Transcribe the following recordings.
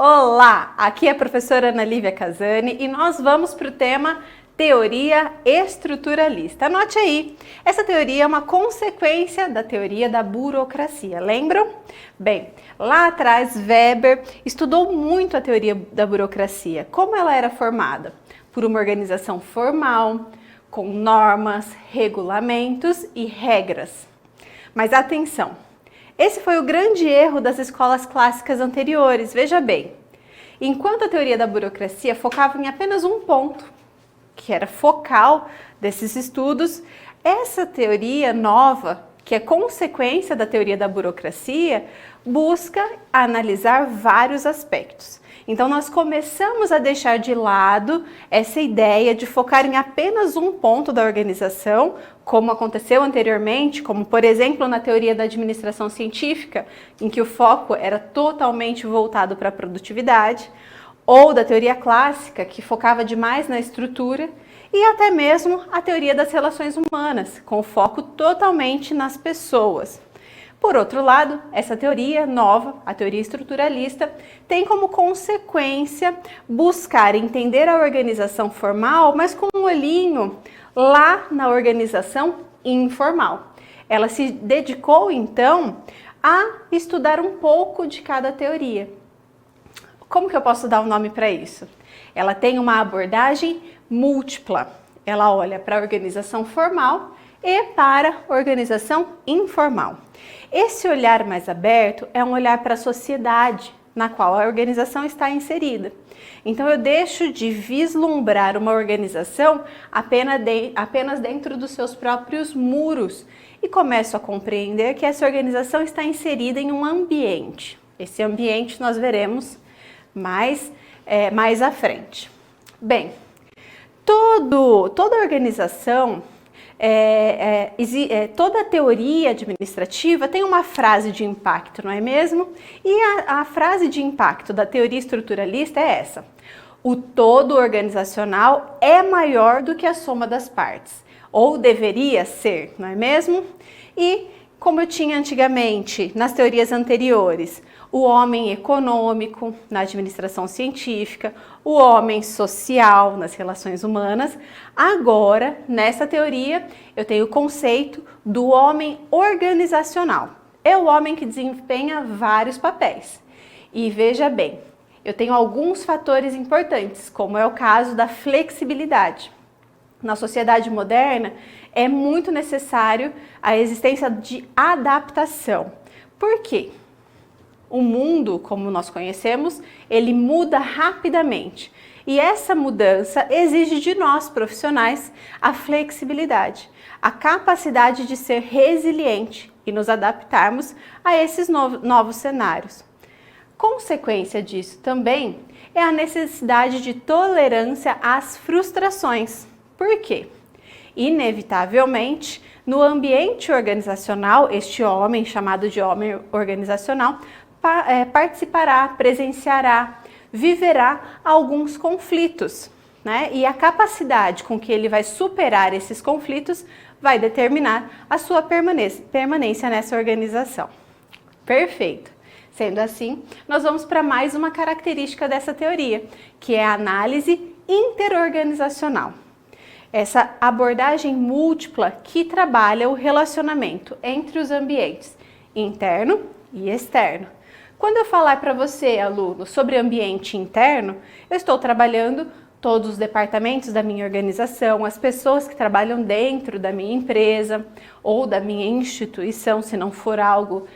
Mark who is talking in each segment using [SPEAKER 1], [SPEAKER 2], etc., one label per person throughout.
[SPEAKER 1] Olá, aqui é a professora Ana Lívia Casani e nós vamos para o tema teoria estruturalista. Anote aí, essa teoria é uma consequência da teoria da burocracia, lembram? Bem, lá atrás Weber estudou muito a teoria da burocracia, como ela era formada por uma organização formal, com normas, regulamentos e regras. Mas atenção! Esse foi o grande erro das escolas clássicas anteriores, veja bem. Enquanto a teoria da burocracia focava em apenas um ponto, que era focal desses estudos, essa teoria nova, que é consequência da teoria da burocracia, busca analisar vários aspectos. Então nós começamos a deixar de lado essa ideia de focar em apenas um ponto da organização, como aconteceu anteriormente, como por exemplo na teoria da administração científica, em que o foco era totalmente voltado para a produtividade, ou da teoria clássica, que focava demais na estrutura, e até mesmo a teoria das relações humanas, com foco totalmente nas pessoas. Por outro lado, essa teoria nova, a teoria estruturalista, tem como consequência buscar entender a organização formal, mas com um olhinho lá na organização informal. Ela se dedicou, então, a estudar um pouco de cada teoria. Como que eu posso dar um nome para isso? Ela tem uma abordagem múltipla. Ela olha para a organização formal e para a organização informal. Esse olhar mais aberto é um olhar para a sociedade na qual a organização está inserida. Então eu deixo de vislumbrar uma organização apenas dentro dos seus próprios muros e começo a compreender que essa organização está inserida em um ambiente. Esse ambiente nós veremos mais à frente. Bem, toda organização, toda teoria administrativa tem uma frase de impacto, não é mesmo? E a frase de impacto da teoria estruturalista é essa: o todo organizacional é maior do que a soma das partes, ou deveria ser, não é mesmo? E como eu tinha antigamente nas teorias anteriores, o homem econômico na administração científica, o homem social nas relações humanas. Agora, nessa teoria, eu tenho o conceito do homem organizacional. É o homem que desempenha vários papéis. E veja bem, eu tenho alguns fatores importantes, como é o caso da flexibilidade. Na sociedade moderna, é muito necessário a existência de adaptação. Por quê? O mundo, como nós conhecemos, ele muda rapidamente. E essa mudança exige de nós, profissionais, a flexibilidade, a capacidade de ser resiliente e nos adaptarmos a esses novos cenários. Consequência disso também é a necessidade de tolerância às frustrações. Por quê? Inevitavelmente, no ambiente organizacional, este homem, chamado de homem organizacional, participará, presenciará, viverá alguns conflitos, né? E a capacidade com que ele vai superar esses conflitos vai determinar a sua permanência nessa organização. Perfeito! Sendo assim, nós vamos para mais uma característica dessa teoria, que é a análise interorganizacional. Essa abordagem múltipla que trabalha o relacionamento entre os ambientes interno e externo. Quando eu falar para você, aluno, sobre ambiente interno, eu estou trabalhando todos os departamentos da minha organização, as pessoas que trabalham dentro da minha empresa ou da minha instituição, se não for algo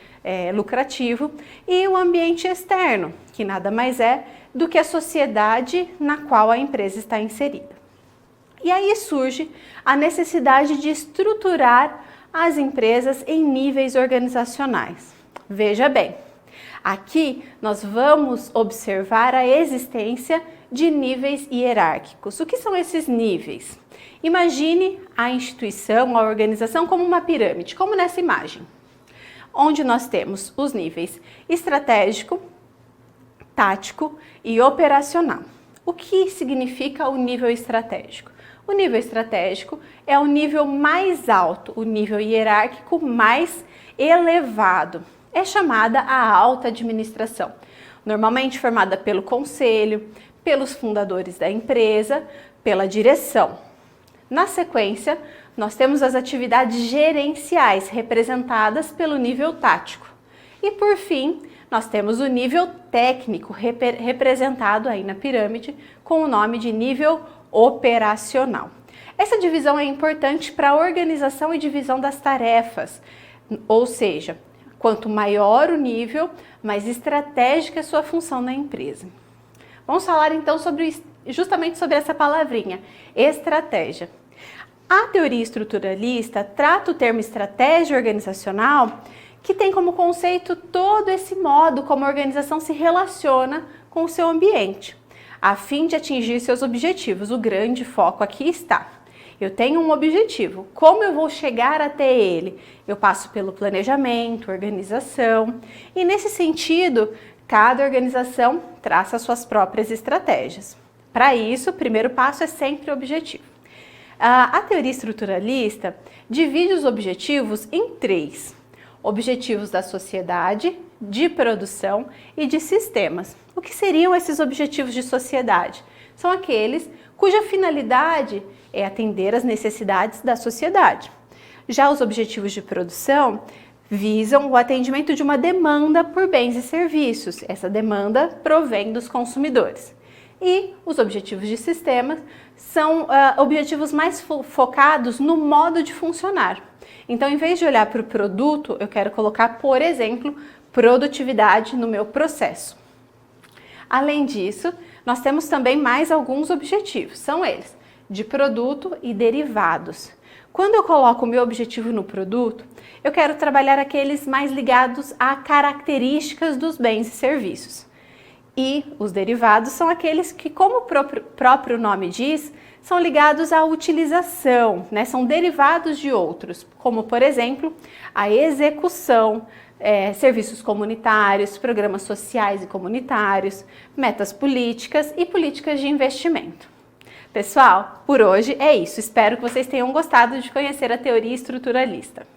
[SPEAKER 1] lucrativo, e o ambiente externo, que nada mais é do que a sociedade na qual a empresa está inserida. E aí surge a necessidade de estruturar as empresas em níveis organizacionais. Veja bem, aqui nós vamos observar a existência de níveis hierárquicos. O que são esses níveis? Imagine a instituição, a organização como uma pirâmide, como nessa imagem, onde nós temos os níveis estratégico, tático e operacional. O que significa o nível estratégico? O nível estratégico é o nível mais alto, o nível hierárquico mais elevado. É chamada a alta administração. normalmente formada pelo conselho, pelos fundadores da empresa, pela direção. Na sequência, nós temos as atividades gerenciais, representadas pelo nível tático. E por fim, nós temos o nível técnico, representado aí na pirâmide, com o nome de nível operacional. Essa divisão é importante para a organização e divisão das tarefas, ou seja, quanto maior o nível, mais estratégica é a sua função na empresa. Vamos falar então justamente sobre essa palavrinha, estratégia. A teoria estruturalista trata o termo estratégia organizacional, que tem como conceito todo esse modo como a organização se relaciona com o seu ambiente, a fim de atingir seus objetivos. O grande foco aqui está: eu tenho um objetivo, como eu vou chegar até ele? Eu passo pelo planejamento, organização, e nesse sentido, cada organização traça suas próprias estratégias. Para isso, o primeiro passo é sempre o objetivo. A teoria estruturalista divide os objetivos em 3. Objetivos da sociedade, de produção e de sistemas. O que seriam esses objetivos de sociedade? São aqueles cuja finalidade é atender às necessidades da sociedade. Já os objetivos de produção visam o atendimento de uma demanda por bens e serviços. Essa demanda provém dos consumidores. E os objetivos de sistemas são objetivos mais focados no modo de funcionar. Então, em vez de olhar para o produto, eu quero colocar, por exemplo, produtividade no meu processo. Além disso, nós temos também mais alguns objetivos, são eles, de produto e derivados. Quando eu coloco o meu objetivo no produto, eu quero trabalhar aqueles mais ligados a características dos bens e serviços. E os derivados são aqueles que, como o próprio nome diz, são ligados à utilização, né? São derivados de outros, como, por exemplo, a execução, serviços comunitários, programas sociais e comunitários, metas políticas e políticas de investimento. Pessoal, por hoje é isso. Espero que vocês tenham gostado de conhecer a teoria estruturalista.